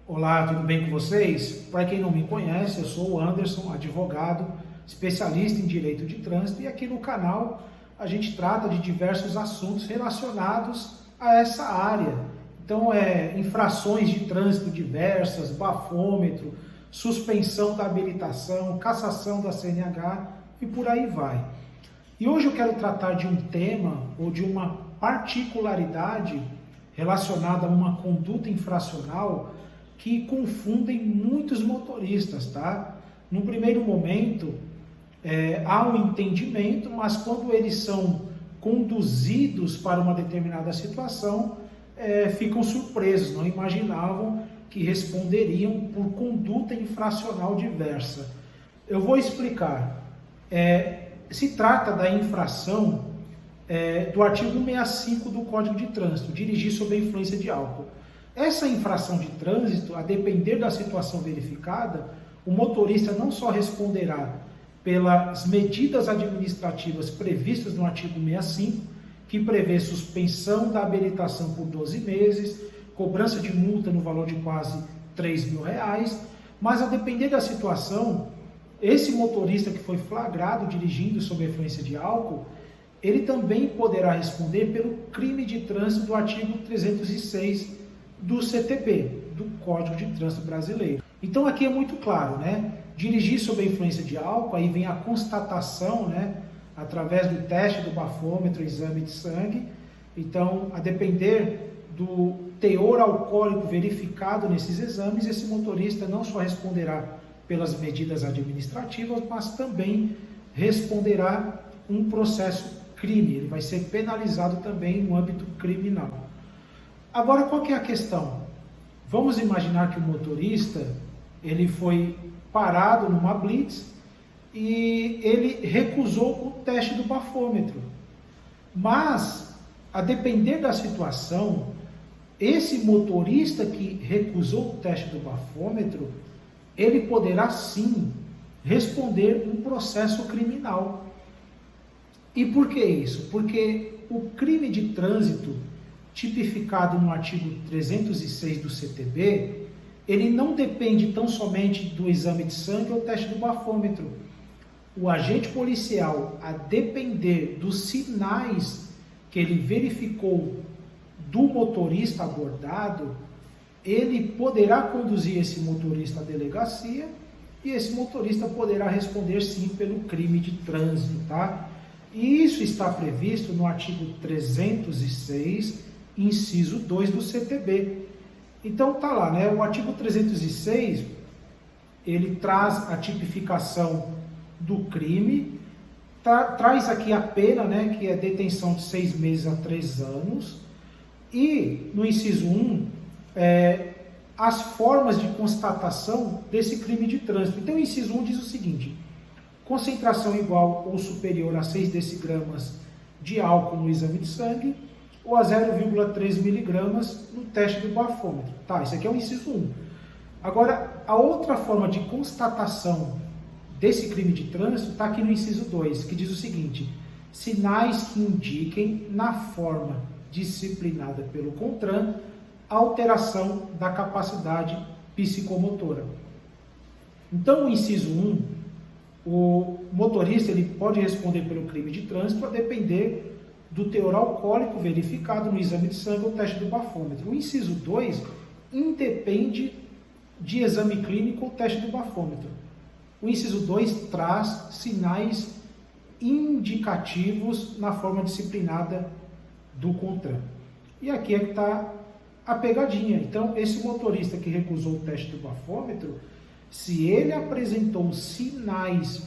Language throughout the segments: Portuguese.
Olá, tudo bem com vocês? Para quem não me conhece, eu sou o Anderson, advogado, especialista em direito de trânsito, e aqui no canal a gente trata de diversos assuntos relacionados a essa área. Então, infrações de trânsito diversas, bafômetro, suspensão da habilitação, cassação da CNH e por aí vai. E hoje eu quero tratar de um tema ou de uma particularidade relacionada a uma conduta infracional que confundem muitos motoristas, tá? No primeiro momento, há um entendimento, mas quando eles são conduzidos para uma determinada situação, ficam surpresos, não imaginavam que responderiam por conduta infracional diversa. Eu vou explicar. Se trata da infração do artigo 165 do Código de Trânsito, dirigir sob a influência de álcool. Essa infração de trânsito, a depender da situação verificada, o motorista não só responderá pelas medidas administrativas previstas no artigo 165, que prevê suspensão da habilitação por 12 meses, cobrança de multa no valor de quase R$3.000, mas a depender da situação, esse motorista que foi flagrado dirigindo sob a influência de álcool, ele também poderá responder pelo crime de trânsito do artigo 306 do CTB, do Código de Trânsito Brasileiro. Então aqui é muito claro, né? Dirigir sob a influência de álcool, aí vem a constatação, né? Através do teste do bafômetro, exame de sangue. Então, a depender do teor alcoólico verificado nesses exames, esse motorista não só responderá pelas medidas administrativas, mas também responderá um processo crime. Ele vai ser penalizado também no âmbito criminal. Agora, qual que é a questão? Vamos imaginar que o motorista ele foi parado numa blitz e ele recusou o teste do bafômetro. Mas, a depender da situação, esse motorista que recusou o teste do bafômetro, ele poderá sim responder um processo criminal. E por que isso? Porque o crime de trânsito tipificado no artigo 306 do CTB, ele não depende tão somente do exame de sangue ou teste do bafômetro. O agente policial, a depender dos sinais que ele verificou do motorista abordado, ele poderá conduzir esse motorista à delegacia e esse motorista poderá responder sim pelo crime de trânsito, tá? E isso está previsto no artigo 306, inciso 2 do CTB. Então tá lá, né? O artigo 306, ele traz a tipificação do crime, traz aqui a pena, né, que é detenção de 6 meses a 3 anos, e no inciso 1, as formas de constatação desse crime de trânsito. Então o inciso 1 diz o seguinte: concentração igual ou superior a 6 decigramas de álcool no exame de sangue, ou a 0,3 miligramas no teste do bafômetro. Tá, isso aqui é o inciso 1. Agora, a outra forma de constatação desse crime de trânsito está aqui no inciso 2, que diz o seguinte: sinais que indiquem, na forma disciplinada pelo CONTRAN, alteração da capacidade psicomotora. Então, o inciso 1, o motorista ele pode responder pelo crime de trânsito a depender do teor alcoólico verificado no exame de sangue ou teste do bafômetro. O inciso 2 independe de exame clínico ou teste do bafômetro. O inciso 2 traz sinais indicativos na forma disciplinada do CONTRAN. E aqui é que está a pegadinha. Então, esse motorista que recusou o teste do bafômetro, se ele apresentou sinais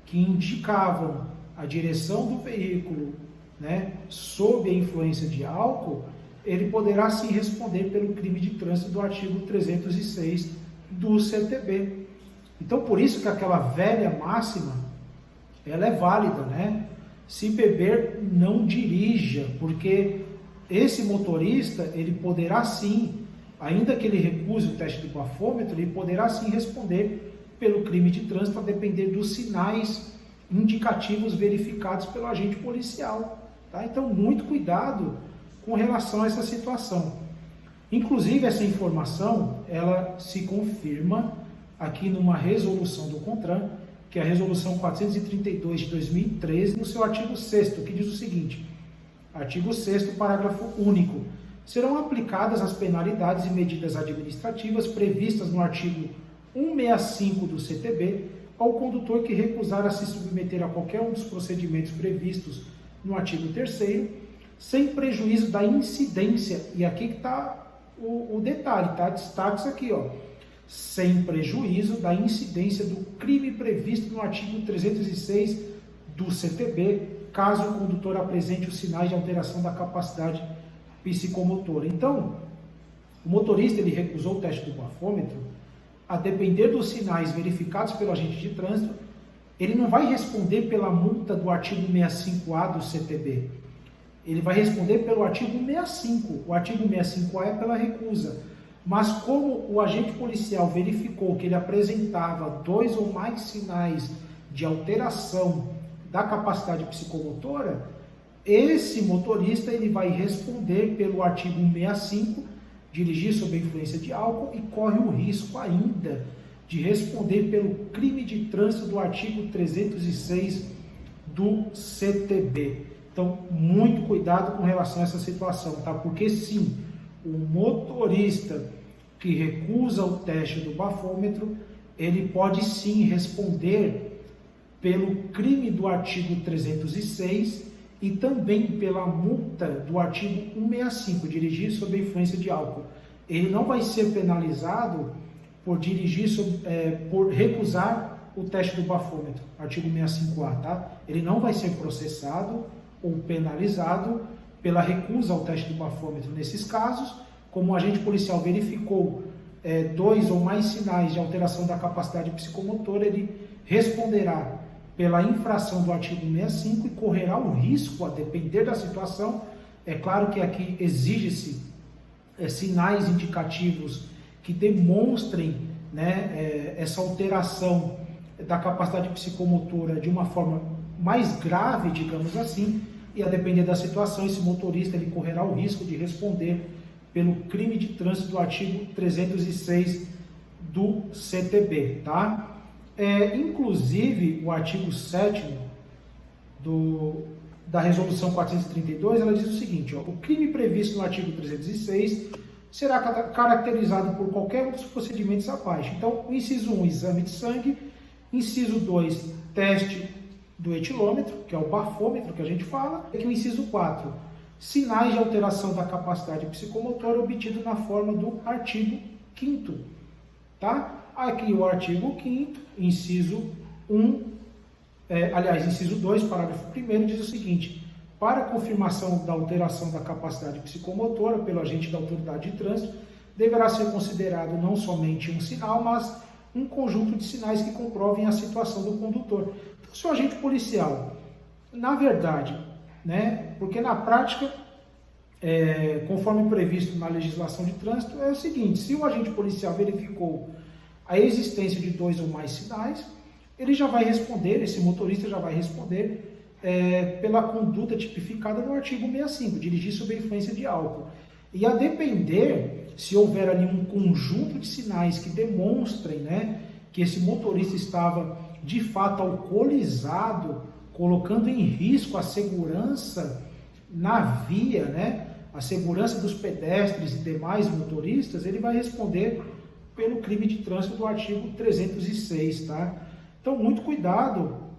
que indicavam a direção do veículo, né, sob a influência de álcool, ele poderá sim responder pelo crime de trânsito do artigo 306 do CTB. Então, por isso que aquela velha máxima, ela é válida, né? Se beber, não dirija, porque esse motorista, ele poderá sim, ainda que ele recuse o teste do bafômetro, ele poderá sim responder pelo crime de trânsito a depender dos sinais indicativos verificados pelo agente policial. Tá? Então, muito cuidado com relação a essa situação. Inclusive, essa informação, ela se confirma aqui numa resolução do CONTRAN, que é a resolução 432 de 2013, no seu artigo 6º, que diz o seguinte: artigo 6º, parágrafo único. Serão aplicadas as penalidades e medidas administrativas previstas no artigo 165 do CTB ao condutor que recusar a se submeter a qualquer um dos procedimentos previstos no artigo 3º, sem prejuízo da incidência, e aqui que está o detalhe, tá? Destaque isso aqui, ó. Sem prejuízo da incidência do crime previsto no artigo 306 do CTB, caso o condutor apresente os sinais de alteração da capacidade psicomotora. Então, o motorista ele recusou o teste do bafômetro, a depender dos sinais verificados pelo agente de trânsito, ele não vai responder pela multa do artigo 65A do CTB. Ele vai responder pelo artigo 65. O artigo 65A é pela recusa. Mas como o agente policial verificou que ele apresentava 2 ou mais sinais de alteração da capacidade psicomotora, esse motorista ele vai responder pelo artigo 165, dirigir sob a influência de álcool, e corre o risco ainda de responder pelo crime de trânsito do artigo 306 do CTB. Então, muito cuidado com relação a essa situação, tá? Porque sim, o motorista que recusa o teste do bafômetro, ele pode sim responder pelo crime do artigo 306 e também pela multa do artigo 165, dirigir sob a influência de álcool. Ele não vai ser penalizado por dirigir por recusar o teste do bafômetro, artigo 65A, tá? Ele não vai ser processado ou penalizado pela recusa ao teste do bafômetro nesses casos. Como o agente policial verificou 2 ou mais sinais de alteração da capacidade psicomotora, ele responderá pela infração do artigo 165 e correrá o risco, a depender da situação. É claro que aqui exige-se sinais indicativos que demonstrem, né, essa alteração da capacidade psicomotora de uma forma mais grave, digamos assim, e a depender da situação, esse motorista ele correrá o risco de responder pelo crime de trânsito do artigo 306 do CTB, tá? Inclusive, o artigo 7º da resolução 432, ela diz o seguinte, ó: o crime previsto no artigo 306 será caracterizado por qualquer um dos procedimentos abaixo. Então, o inciso 1, exame de sangue; inciso 2, teste do etilômetro, que é o bafômetro que a gente fala; e o inciso 4, sinais de alteração da capacidade psicomotora obtido na forma do artigo 5º, tá? Aqui o artigo 5º, inciso 1, inciso 2, parágrafo 1º, diz o seguinte: para confirmação da alteração da capacidade psicomotora pelo agente da autoridade de trânsito, deverá ser considerado não somente um sinal, mas um conjunto de sinais que comprovem a situação do condutor. Então, se o agente policial, na verdade, né, porque na prática, conforme previsto na legislação de trânsito, é o seguinte: se o agente policial verificou a existência de 2 ou mais sinais, ele já vai responder, esse motorista já vai responder pela conduta tipificada no artigo 165, dirigir sob a influência de álcool. E a depender, se houver ali um conjunto de sinais que demonstrem, né, que esse motorista estava de fato alcoolizado, colocando em risco a segurança na via, né, a segurança dos pedestres e demais motoristas, ele vai responder pelo crime de trânsito do artigo 306, tá? Então, muito cuidado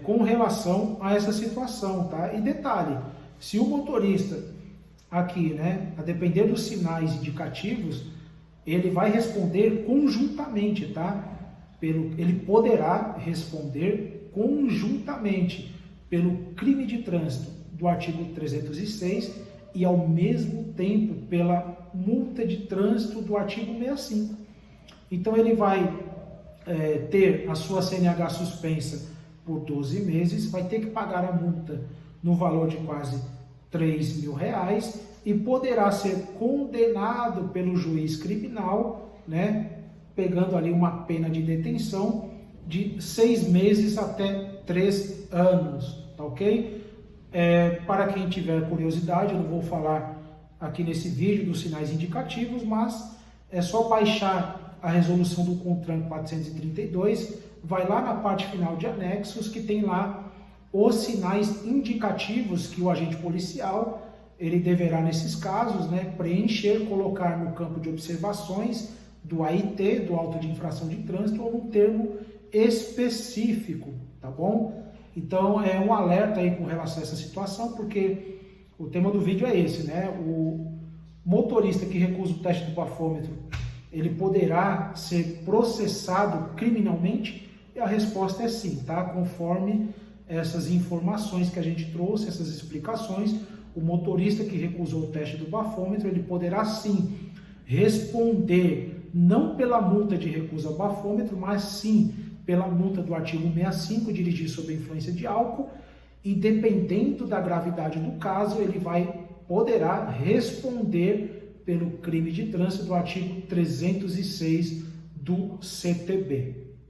com relação a essa situação, tá? E detalhe, se o motorista aqui, né, a depender dos sinais indicativos, ele vai responder conjuntamente, tá? Ele poderá responder conjuntamente pelo crime de trânsito do artigo 306 e, ao mesmo tempo, pela multa de trânsito do artigo 165. Então, ele vai ter a sua CNH suspensa por 12 meses, vai ter que pagar a multa no valor de quase R$3.000 e poderá ser condenado pelo juiz criminal, né, pegando ali uma pena de detenção de 6 meses até 3 anos, tá ok? Para quem tiver curiosidade, eu não vou falar aqui nesse vídeo dos sinais indicativos, mas é só baixar a resolução do CONTRAN 432, vai lá na parte final de anexos que tem lá os sinais indicativos que o agente policial ele deverá, nesses casos, né, preencher, colocar no campo de observações do AIT, do auto de infração de trânsito, ou um termo específico, tá bom? Então, é um alerta aí com relação a essa situação, porque o tema do vídeo é esse, né? O motorista que recusa o teste do bafômetro, ele poderá ser processado criminalmente? E a resposta é sim, tá? Conforme essas informações que a gente trouxe, essas explicações, o motorista que recusou o teste do bafômetro, ele poderá sim responder, não pela multa de recusa ao bafômetro, mas sim pela multa do artigo 65, dirigir sob a influência de álcool, e dependendo da gravidade do caso, ele poderá responder pelo crime de trânsito do artigo 306 do CTB.